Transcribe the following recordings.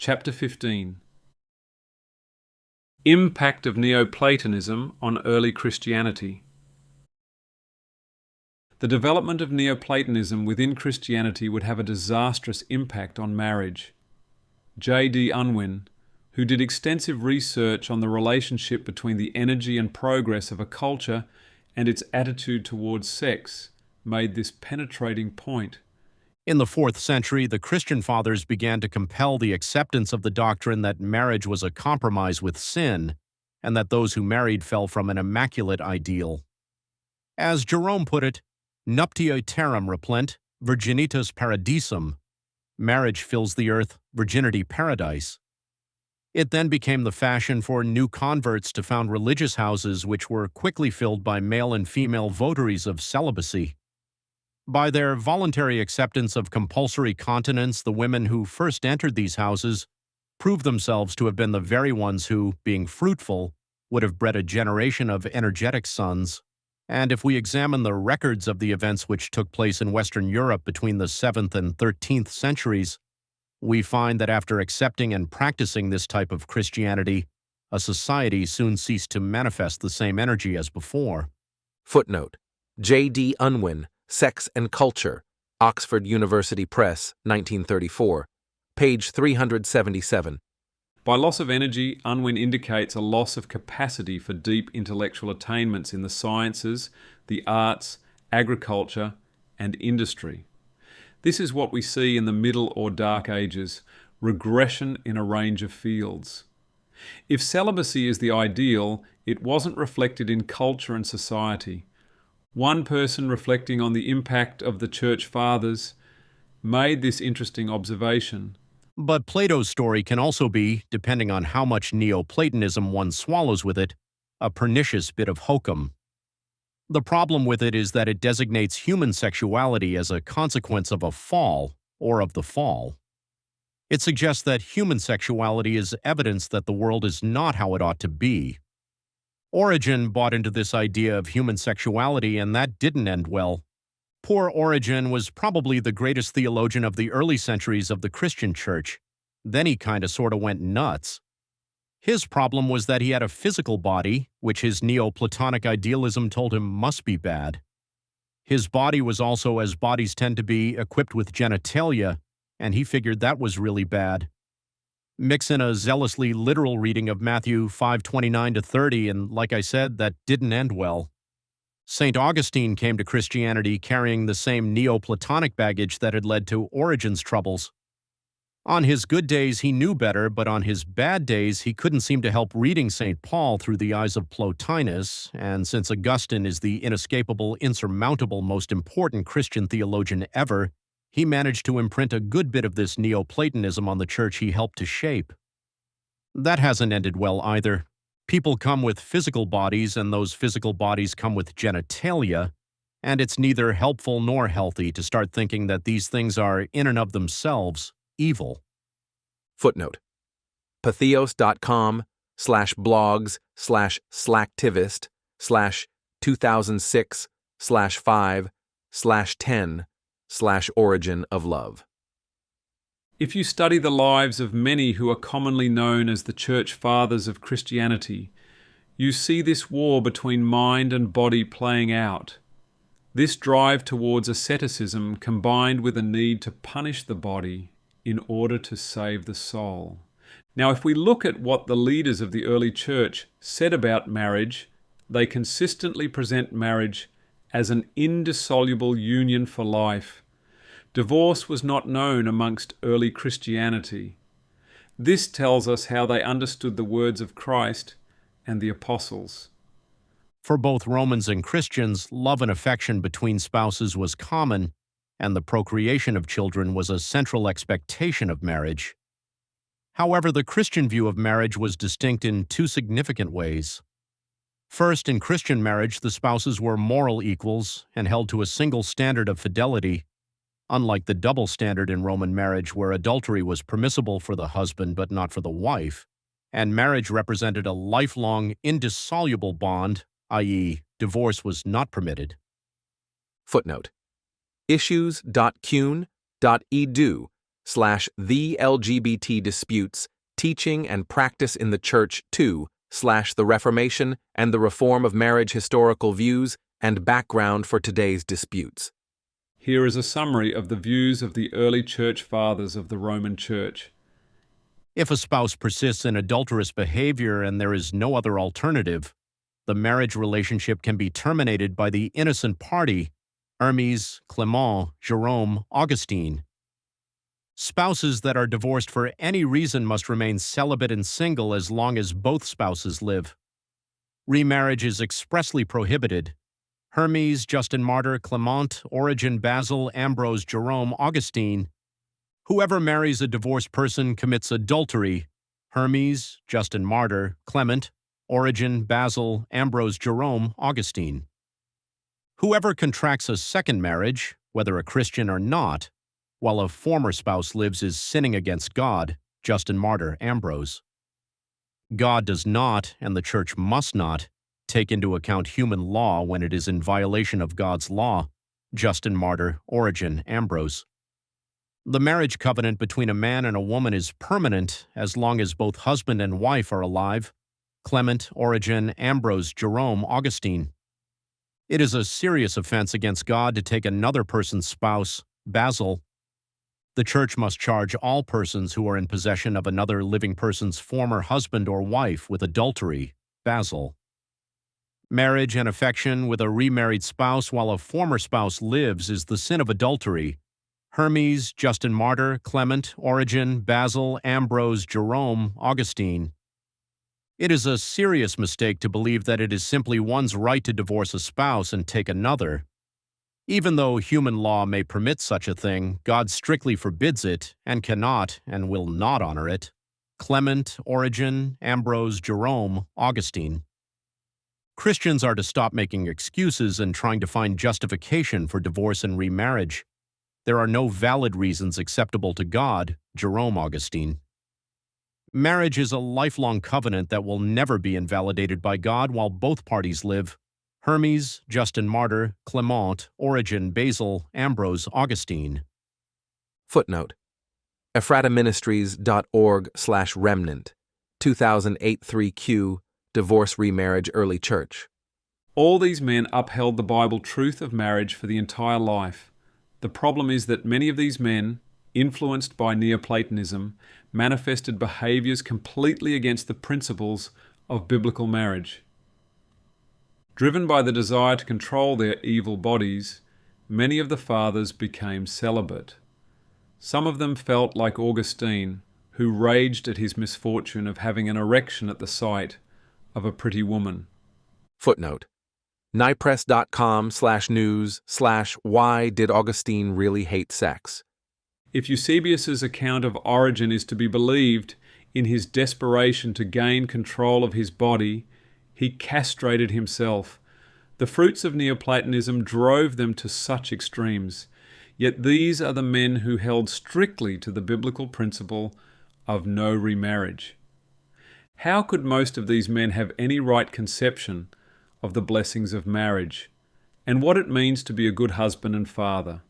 Chapter 15. Impact of Neoplatonism on early Christianity. The development of Neoplatonism within Christianity would have a disastrous impact on marriage. J.D. Unwin, who did extensive research on the relationship between the energy and progress of a culture and its attitude towards sex, made this penetrating point. In the 4th century, the Christian fathers began to compel the acceptance of the doctrine that marriage was a compromise with sin, and that those who married fell from an immaculate ideal. As Jerome put it, nuptia terram replent, virginitas paradisum. Marriage fills the earth, virginity paradise. It then became the fashion for new converts to found religious houses which were quickly filled by male and female votaries of celibacy. By their voluntary acceptance of compulsory continence, the women who first entered these houses proved themselves to have been the very ones who, being fruitful, would have bred a generation of energetic sons. And if we examine the records of the events which took place in Western Europe between the 7th and 13th centuries, we find that after accepting and practicing this type of Christianity, a society soon ceased to manifest the same energy as before. Footnote: J.D. Unwin, Sex and Culture, Oxford University Press, 1934, page 377. By loss of energy, Unwin indicates a loss of capacity for deep intellectual attainments in the sciences, the arts, agriculture, and industry. This is what we see in the Middle or Dark Ages, regression in a range of fields. If celibacy is the ideal, it wasn't reflected in culture and society. One person reflecting on the impact of the Church Fathers made this interesting observation. But Plato's story can also be, depending on how much Neoplatonism one swallows with it, a pernicious bit of hokum. The problem with it is that it designates human sexuality as a consequence of a fall, or of the fall. It suggests that human sexuality is evidence that the world is not how it ought to be. Origen bought into this idea of human sexuality, and that didn't end well. Poor Origen was probably the greatest theologian of the early centuries of the Christian church. Then he kinda sorta went nuts. His problem was that he had a physical body, which his Neoplatonic idealism told him must be bad. His body was also, as bodies tend to be, equipped with genitalia, and he figured that was really bad. Mix in a zealously literal reading of Matthew 5:29-30, and like I said, that didn't end well. St. Augustine came to Christianity carrying the same Neoplatonic baggage that had led to Origen's troubles. On his good days, he knew better, but on his bad days, he couldn't seem to help reading St. Paul through the eyes of Plotinus, and since Augustine is the inescapable, insurmountable, most important Christian theologian ever, he managed to imprint a good bit of this Neoplatonism on the church he helped to shape. That hasn't ended well either. People come with physical bodies, and those physical bodies come with genitalia, and it's neither helpful nor healthy to start thinking that these things are, in and of themselves, evil. Footnote: patheos.com/blogs/slacktivist/2006/5/10/Origin of Love. If you study the lives of many who are commonly known as the Church Fathers of Christianity, you see this war between mind and body playing out. This drive towards asceticism combined with a need to punish the body in order to save the soul. Now, if we look at what the leaders of the early church said about marriage, they consistently present marriage as an indissoluble union for life. Divorce was not known amongst early Christianity. This tells us how they understood the words of Christ and the apostles. For both Romans and Christians, love and affection between spouses was common, and the procreation of children was a central expectation of marriage. However, the Christian view of marriage was distinct in two significant ways. First, in Christian marriage, the spouses were moral equals and held to a single standard of fidelity, unlike the double standard in Roman marriage where adultery was permissible for the husband but not for the wife, and marriage represented a lifelong, indissoluble bond, i.e., divorce was not permitted. Footnote: issues.cune.edu the LGBT disputes, teaching and practice in the Church 2 / the Reformation and the Reform of Marriage historical views and background for today's disputes. Here is a summary of the views of the early church fathers of the Roman Church. If a spouse persists in adulterous behavior and there is no other alternative, the marriage relationship can be terminated by the innocent party, Hermes, Clement, Jerome, Augustine. Spouses that are divorced for any reason must remain celibate and single as long as both spouses live. Remarriage is expressly prohibited. Hermes, Justin Martyr, Clement, Origen, Basil, Ambrose, Jerome, Augustine. Whoever marries a divorced person commits adultery. Hermes, Justin Martyr, Clement, Origen, Basil, Ambrose, Jerome, Augustine. Whoever contracts a second marriage, whether a Christian or not, while a former spouse lives is sinning against God. Justin Martyr, Ambrose. God does not, and the Church must not, take into account human law when it is in violation of God's law. Justin Martyr, Origen, Ambrose. The marriage covenant between a man and a woman is permanent as long as both husband and wife are alive. Clement, Origen, Ambrose, Jerome, Augustine. It is a serious offense against God to take another person's spouse. Basil. The Church must charge all persons who are in possession of another living person's former husband or wife with adultery. Basil. Marriage and affection with a remarried spouse while a former spouse lives is the sin of adultery. Hermes, Justin Martyr, Clement, Origen, Basil, Ambrose, Jerome, Augustine. It is a serious mistake to believe that it is simply one's right to divorce a spouse and take another. Even though human law may permit such a thing, God strictly forbids it and cannot and will not honor it. Clement, Origen, Ambrose, Jerome, Augustine. Christians are to stop making excuses and trying to find justification for divorce and remarriage. There are no valid reasons acceptable to God. Jerome, Augustine. Marriage is a lifelong covenant that will never be invalidated by God while both parties live. Hermes, Justin Martyr, Clement, Origen, Basil, Ambrose, Augustine. Footnote: ephrataministries.org/remnant, 2008 3Q, Divorce Remarriage Early Church. All these men upheld the Bible truth of marriage for the entire life. The problem is that many of these men, influenced by Neoplatonism, manifested behaviors completely against the principles of biblical marriage. Driven by the desire to control their evil bodies, many of the fathers became celibate. Some of them felt like Augustine, who raged at his misfortune of having an erection at the sight of a pretty woman. Footnote: nypress.com/news/why did Augustine really hate sex? If Eusebius's account of Origen is to be believed, in his desperation to gain control of his body, he castrated himself. The fruits of Neoplatonism drove them to such extremes. Yet these are the men who held strictly to the biblical principle of no remarriage. How could most of these men have any right conception of the blessings of marriage and what it means to be a good husband and father?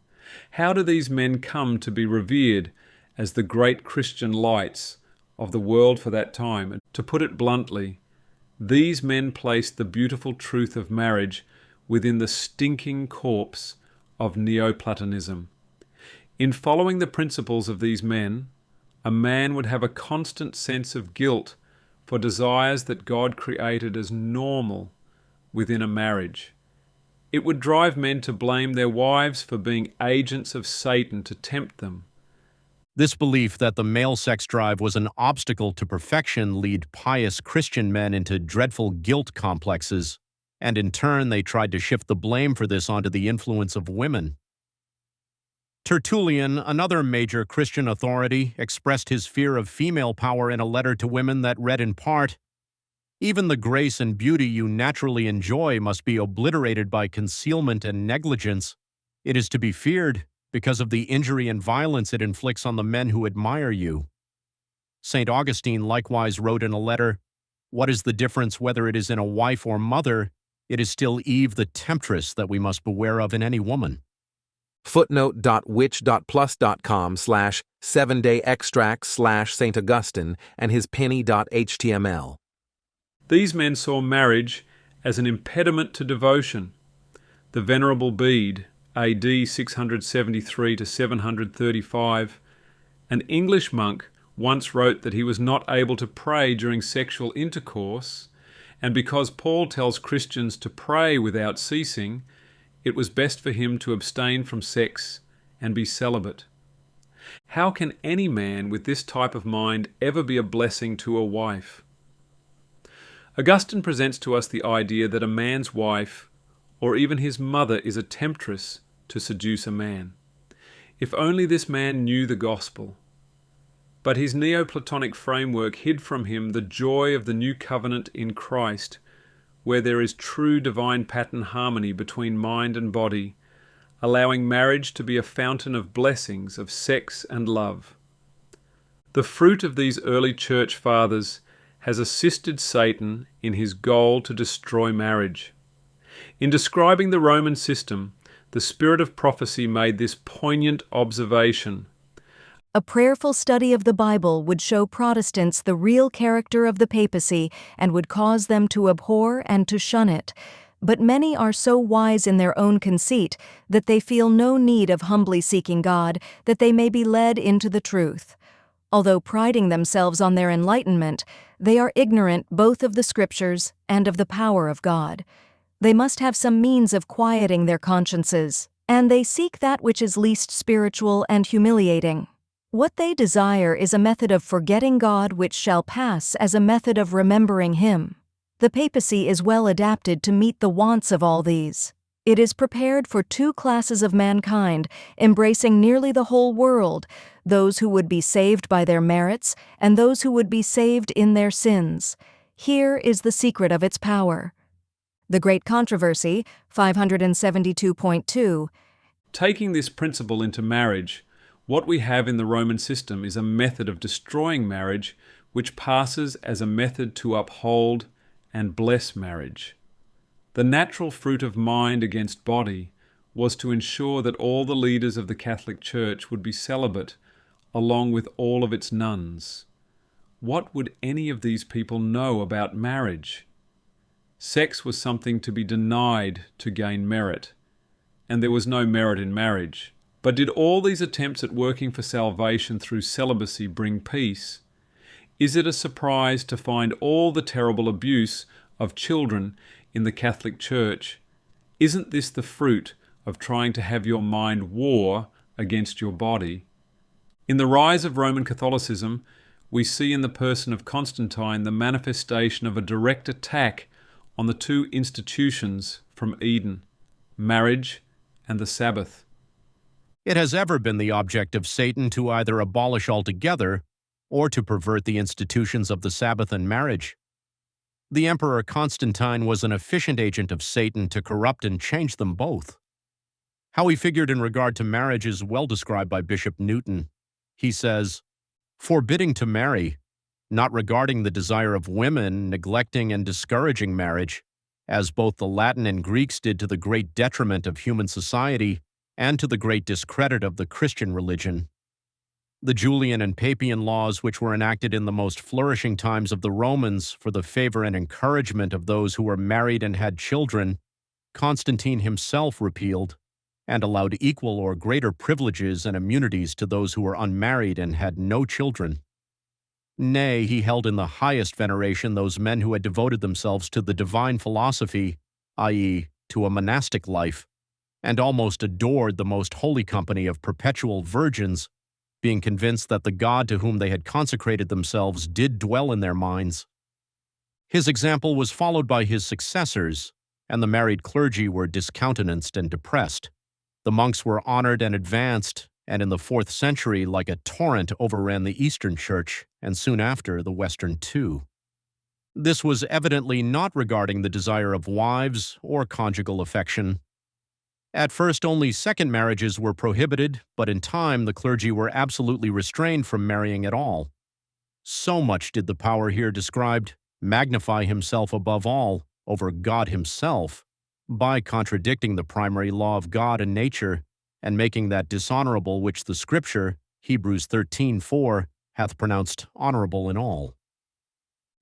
How do these men come to be revered as the great Christian lights of the world for that time? To put it bluntly, these men placed the beautiful truth of marriage within the stinking corpse of Neoplatonism. In following the principles of these men, a man would have a constant sense of guilt for desires that God created as normal within a marriage. It would drive men to blame their wives for being agents of Satan to tempt them. This belief that the male sex drive was an obstacle to perfection led pious Christian men into dreadful guilt complexes, and in turn they tried to shift the blame for this onto the influence of women. Tertullian, another major Christian authority, expressed his fear of female power in a letter to women that read in part, "Even the grace and beauty you naturally enjoy must be obliterated by concealment and negligence. It is to be feared because of the injury and violence it inflicts on the men who admire you." St. Augustine likewise wrote in a letter, "What is the difference whether it is in a wife or mother? It is still Eve the temptress that we must beware of in any woman." footnote.which.plus.com/7day-extracts/St. Augustine and his penny.html. These men saw marriage as an impediment to devotion. The Venerable Bede, AD 673 to 735, an English monk, once wrote that he was not able to pray during sexual intercourse, and because Paul tells Christians to pray without ceasing, it was best for him to abstain from sex and be celibate. How can any man with this type of mind ever be a blessing to a wife? Augustine presents to us the idea that a man's wife, or even his mother, is a temptress to seduce a man. If only this man knew the gospel. But his Neoplatonic framework hid from him the joy of the new covenant in Christ, where there is true divine pattern harmony between mind and body, allowing marriage to be a fountain of blessings of sex and love. The fruit of these early church fathers has assisted Satan in his goal to destroy marriage. In describing the Roman system, the spirit of prophecy made this poignant observation. A prayerful study of the Bible would show Protestants the real character of the papacy and would cause them to abhor and to shun it. But many are so wise in their own conceit that they feel no need of humbly seeking God, that they may be led into the truth. Although priding themselves on their enlightenment, they are ignorant both of the Scriptures and of the power of God. They must have some means of quieting their consciences, and they seek that which is least spiritual and humiliating. What they desire is a method of forgetting God which shall pass as a method of remembering Him. The papacy is well adapted to meet the wants of all these. It is prepared for two classes of mankind, embracing nearly the whole world, those who would be saved by their merits and those who would be saved in their sins. Here is the secret of its power. The Great Controversy, 572.2. Taking this principle into marriage, what we have in the Roman system is a method of destroying marriage which passes as a method to uphold and bless marriage. The natural fruit of mind against body was to ensure that all the leaders of the Catholic Church would be celibate, along with all of its nuns. What would any of these people know about marriage? Sex was something to be denied to gain merit, and there was no merit in marriage. But did all these attempts at working for salvation through celibacy bring peace? Is it a surprise to find all the terrible abuse of children in the Catholic Church? Isn't this the fruit of trying to have your mind war against your body? In the rise of Roman Catholicism, we see in the person of Constantine the manifestation of a direct attack on the two institutions from Eden, marriage and the Sabbath. It has ever been the object of Satan to either abolish altogether or to pervert the institutions of the Sabbath and marriage. The Emperor Constantine was an efficient agent of Satan to corrupt and change them both. How he figured in regard to marriage is well described by Bishop Newton. He says, "Forbidding to marry, not regarding the desire of women, neglecting and discouraging marriage, as both the Latin and Greeks did to the great detriment of human society and to the great discredit of the Christian religion. The Julian and Papian laws, which were enacted in the most flourishing times of the Romans for the favor and encouragement of those who were married and had children, Constantine himself repealed, and allowed equal or greater privileges and immunities to those who were unmarried and had no children. Nay, he held in the highest veneration those men who had devoted themselves to the divine philosophy, i.e., to a monastic life, and almost adored the most holy company of perpetual virgins, being convinced that the God to whom they had consecrated themselves did dwell in their minds. His example was followed by his successors, and the married clergy were discountenanced and depressed. The monks were honored and advanced, and in the 4th century, like a torrent, overran the Eastern Church, and soon after the Western too. This was evidently not regarding the desire of wives or conjugal affection. At first, only second marriages were prohibited, but in time the clergy were absolutely restrained from marrying at all. So much did the power here described magnify himself above all over God himself by contradicting the primary law of God and nature and making that dishonorable which the Scripture, Hebrews 13:4, hath pronounced honorable in all.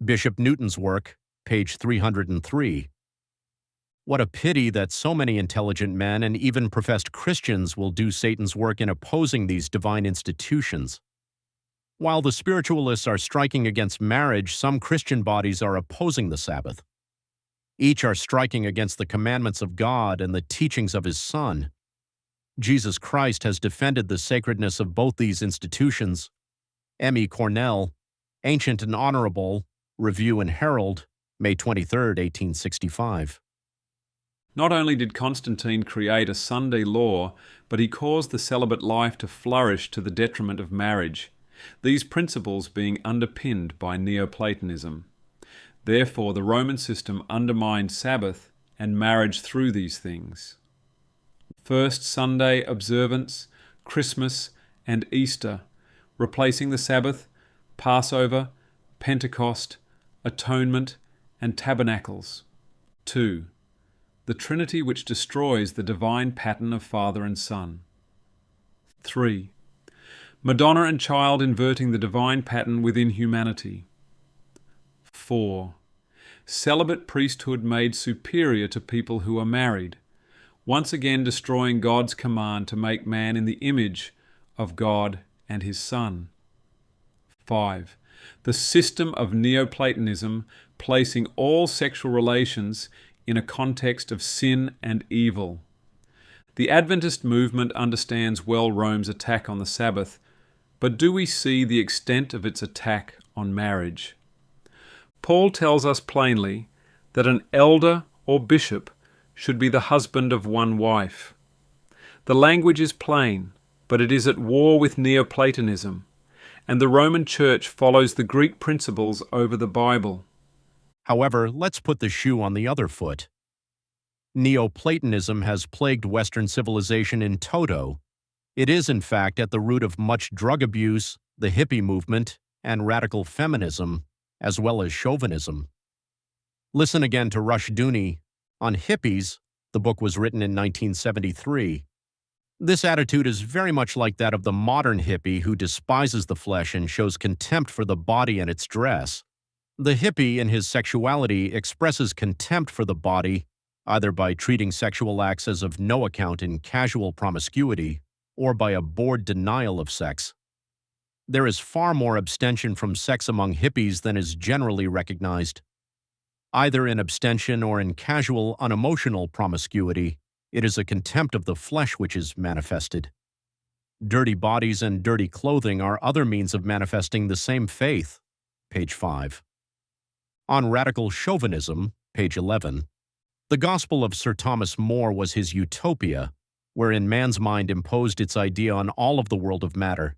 Bishop Newton's work, page 303. What a pity that so many intelligent men and even professed Christians will do Satan's work in opposing these divine institutions. While the spiritualists are striking against marriage, some Christian bodies are opposing the Sabbath. Each are striking against the commandments of God and the teachings of His Son. Jesus Christ has defended the sacredness of both these institutions. M. E. Cornell, Ancient and Honorable, Review and Herald, May 23, 1865. Not only did Constantine create a Sunday law, but he caused the celibate life to flourish to the detriment of marriage, these principles being underpinned by Neoplatonism. Therefore, the Roman system undermined Sabbath and marriage through these things. First Sunday observance, Christmas, and Easter, replacing the Sabbath, Passover, Pentecost, Atonement, and Tabernacles. 2. The Trinity which destroys the divine pattern of Father and Son. 3. Madonna and Child inverting the divine pattern within humanity. 4. Celibate priesthood made superior to people who are married, once again destroying God's command to make man in the image of God and His Son. 5. The system of Neoplatonism placing all sexual relations in a context of sin and evil. The Adventist movement understands well Rome's attack on the Sabbath, but do we see the extent of its attack on marriage? Paul tells us plainly that an elder or bishop should be the husband of one wife. The language is plain, but it is at war with Neoplatonism, and the Roman Church follows the Greek principles over the Bible. However, let's put the shoe on the other foot. Neoplatonism has plagued Western civilization in toto. It is, in fact, at the root of much drug abuse, the hippie movement, and radical feminism, as well as chauvinism. Listen again to Rushdoony. On hippies, the book was written in 1973. This attitude is very much like that of the modern hippie who despises the flesh and shows contempt for the body and its dress. The hippie, in his sexuality, expresses contempt for the body, either by treating sexual acts as of no account in casual promiscuity, or by a bored denial of sex. There is far more abstention from sex among hippies than is generally recognized. Either in abstention or in casual, unemotional promiscuity, it is a contempt of the flesh which is manifested. Dirty bodies and dirty clothing are other means of manifesting the same faith. Page 5. On radical chauvinism, page 11, the gospel of Sir Thomas More was his utopia, wherein man's mind imposed its idea on all of the world of matter.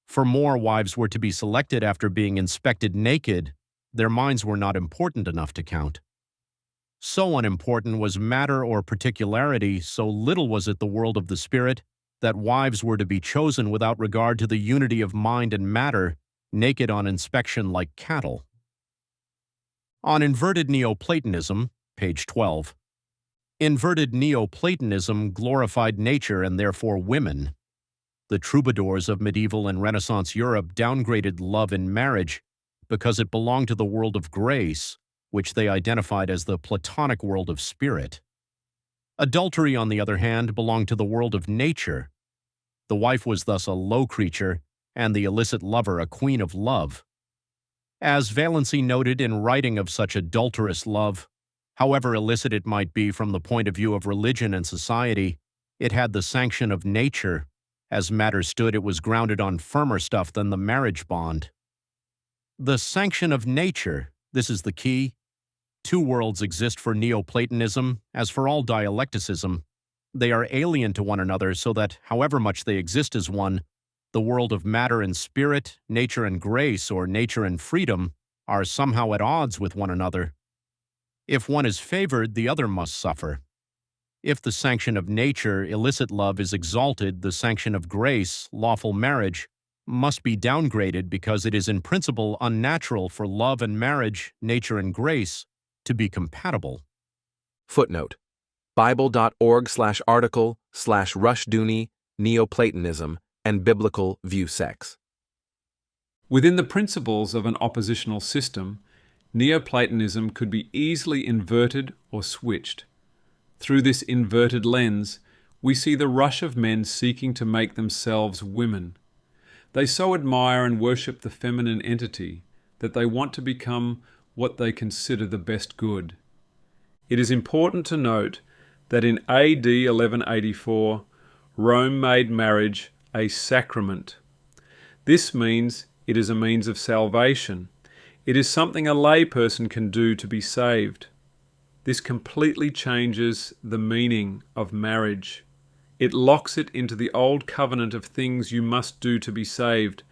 For More, wives were to be selected after being inspected naked. Their minds were not important enough to count. So unimportant was matter or particularity, so little was it the world of the spirit, that wives were to be chosen without regard to the unity of mind and matter, naked on inspection like cattle. On inverted Neoplatonism, page 12. Inverted Neoplatonism glorified nature and therefore women. The troubadours of medieval and Renaissance Europe downgraded love in marriage because it belonged to the world of grace, which they identified as the Platonic world of spirit. Adultery, on the other hand, belonged to the world of nature. The wife was thus a low creature, and the illicit lover a queen of love. As Valency noted in writing of such adulterous love, however illicit it might be from the point of view of religion and society, it had the sanction of nature. As matters stood, it was grounded on firmer stuff than the marriage bond. The sanction of nature, this is the key. Two worlds exist for Neoplatonism, as for all dialecticism. They are alien to one another so that, however much they exist as one, the world of matter and spirit, nature and grace, or nature and freedom, are somehow at odds with one another. If one is favored, the other must suffer. If the sanction of nature, illicit love, is exalted, the sanction of grace, lawful marriage, must be downgraded because it is in principle unnatural for love and marriage, nature and grace, to be compatible. Footnote: Bible.org/article/Rushdoony Neoplatonism, and biblical view sex. Within the principles of an oppositional system, Neoplatonism could be easily inverted or switched. Through this inverted lens, we see the rush of men seeking to make themselves women. They so admire and worship the feminine entity that they want to become what they consider the best good. It is important to note that in AD 1184, Rome made marriage a sacrament. This means it is a means of salvation. It is something a lay person can do to be saved. This completely changes the meaning of marriage. It locks it into the old covenant of things you must do to be saved.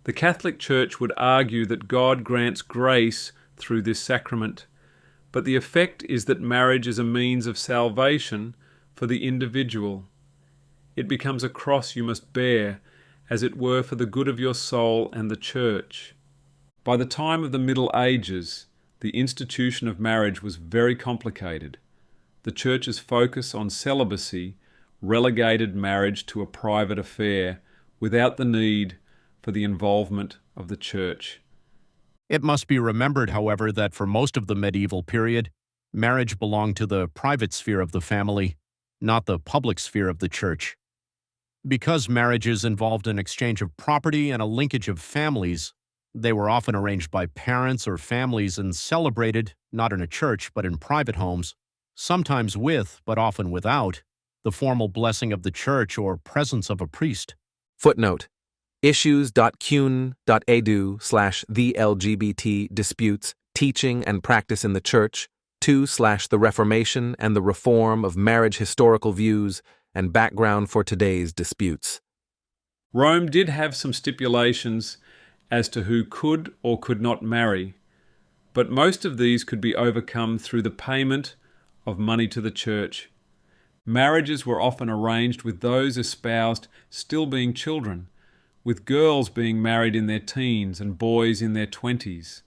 The Catholic Church would argue that God grants grace through this sacrament, but the effect is that marriage is a means of salvation for the individual. It becomes a cross you must bear, as it were for the good of your soul and the Church. By the time of the Middle Ages, the institution of marriage was very complicated. The Church's focus on celibacy relegated marriage to a private affair without the need for the involvement of the Church. It must be remembered, however, that for most of the medieval period, marriage belonged to the private sphere of the family, not the public sphere of the Church. Because marriages involved an exchange of property and a linkage of families, they were often arranged by parents or families and celebrated, not in a church but in private homes, sometimes with, but often without, the formal blessing of the church or presence of a priest. Footnote: issues.cune.edu/the LGBT disputes, teaching and practice in the church, 2/the Reformation and the reform of marriage historical views, and background for today's disputes. Rome did have some stipulations as to who could or could not marry, but most of these could be overcome through the payment of money to the church. Marriages were often arranged with those espoused still being children, with girls being married in their teens and boys in their 20s.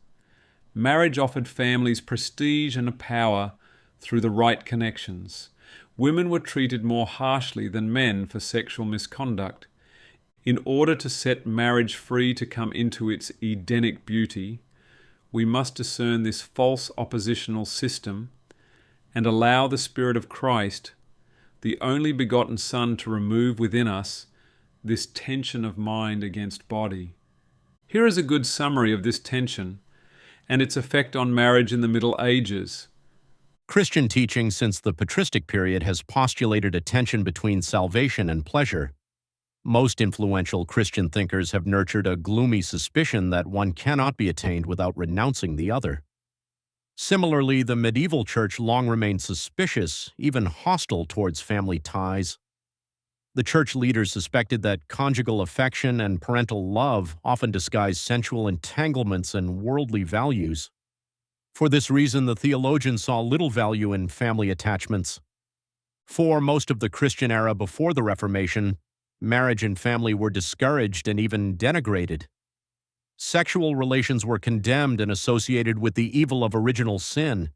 Marriage offered families prestige and a power through the right connections. Women were treated more harshly than men for sexual misconduct. In order to set marriage free to come into its Edenic beauty, we must discern this false oppositional system and allow the Spirit of Christ, the only begotten Son, to remove within us this tension of mind against body. Here is a good summary of this tension and its effect on marriage in the Middle Ages. Christian teaching since the patristic period has postulated a tension between salvation and pleasure. Most influential Christian thinkers have nurtured a gloomy suspicion that one cannot be attained without renouncing the other. Similarly, the medieval church long remained suspicious, even hostile towards family ties. The church leaders suspected that conjugal affection and parental love often disguised sensual entanglements and worldly values. For this reason, the theologians saw little value in family attachments. For most of the Christian era before the Reformation, marriage and family were discouraged and even denigrated. Sexual relations were condemned and associated with the evil of original sin.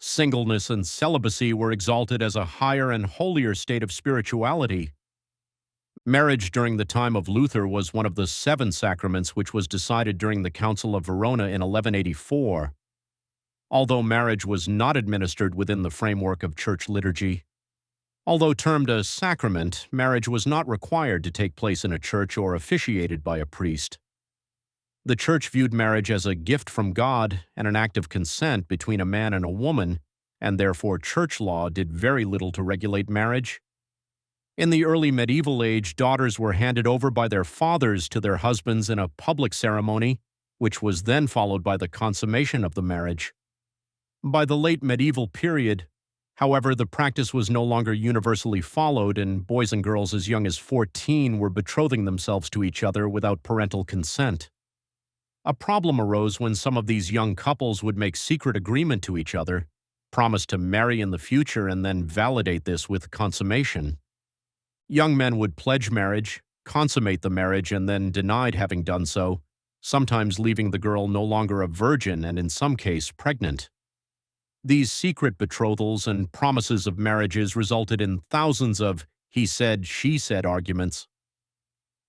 Singleness and celibacy were exalted as a higher and holier state of spirituality. Marriage during the time of Luther was one of the 7 sacraments which was decided during the Council of Verona in 1184. Although marriage was not administered within the framework of church liturgy, although termed a sacrament, marriage was not required to take place in a church or officiated by a priest. The church viewed marriage as a gift from God and an act of consent between a man and a woman, and therefore church law did very little to regulate marriage. In the early medieval age, daughters were handed over by their fathers to their husbands in a public ceremony, which was then followed by the consummation of the marriage. By the late medieval period, however, the practice was no longer universally followed, and boys and girls as young as 14 were betrothing themselves to each other without parental consent. A problem arose when some of these young couples would make secret agreement to each other, promise to marry in the future, and then validate this with consummation. Young men would pledge marriage, consummate the marriage, and then denied having done so, sometimes leaving the girl no longer a virgin and in some case pregnant. These secret betrothals and promises of marriages resulted in thousands of he said, she said arguments.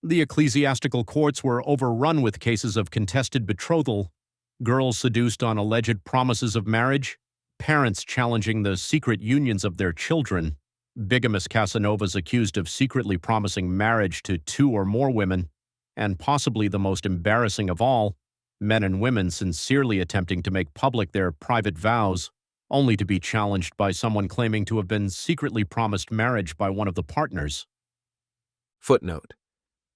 The ecclesiastical courts were overrun with cases of contested betrothal, girls seduced on alleged promises of marriage, parents challenging the secret unions of their children, bigamous Casanovas accused of secretly promising marriage to 2 or more women, and possibly the most embarrassing of all, men and women sincerely attempting to make public their private vows, only to be challenged by someone claiming to have been secretly promised marriage by one of the partners. Footnote: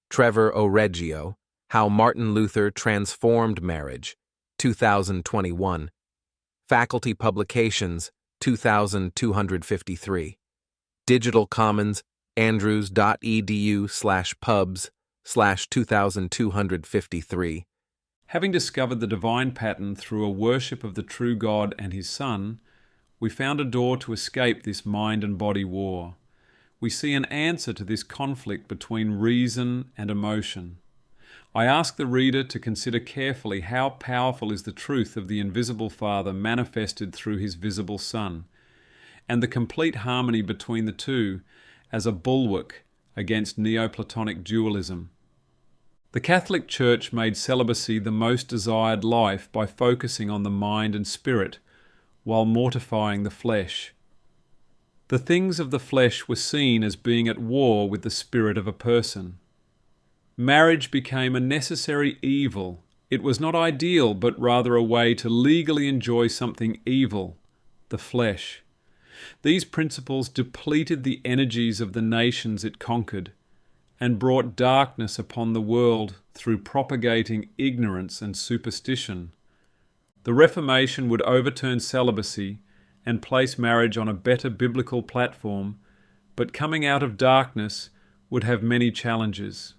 Trevor Oreggio, How Martin Luther Transformed Marriage, 2021. Faculty Publications, 2253. Digital Commons, andrews.edu/pubs/2253. Having discovered the divine pattern through a worship of the true God and His Son, we found a door to escape this mind and body war. We see an answer to this conflict between reason and emotion. I ask the reader to consider carefully how powerful is the truth of the invisible Father manifested through His visible Son, and the complete harmony between the two as a bulwark against Neoplatonic dualism. The Catholic Church made celibacy the most desired life by focusing on the mind and spirit, while mortifying the flesh. The things of the flesh were seen as being at war with the spirit of a person. Marriage became a necessary evil. It was not ideal, but rather a way to legally enjoy something evil, the flesh. These principles depleted the energies of the nations it conquered, and brought darkness upon the world through propagating ignorance and superstition. The Reformation would overturn celibacy and place marriage on a better biblical platform, but coming out of darkness would have many challenges.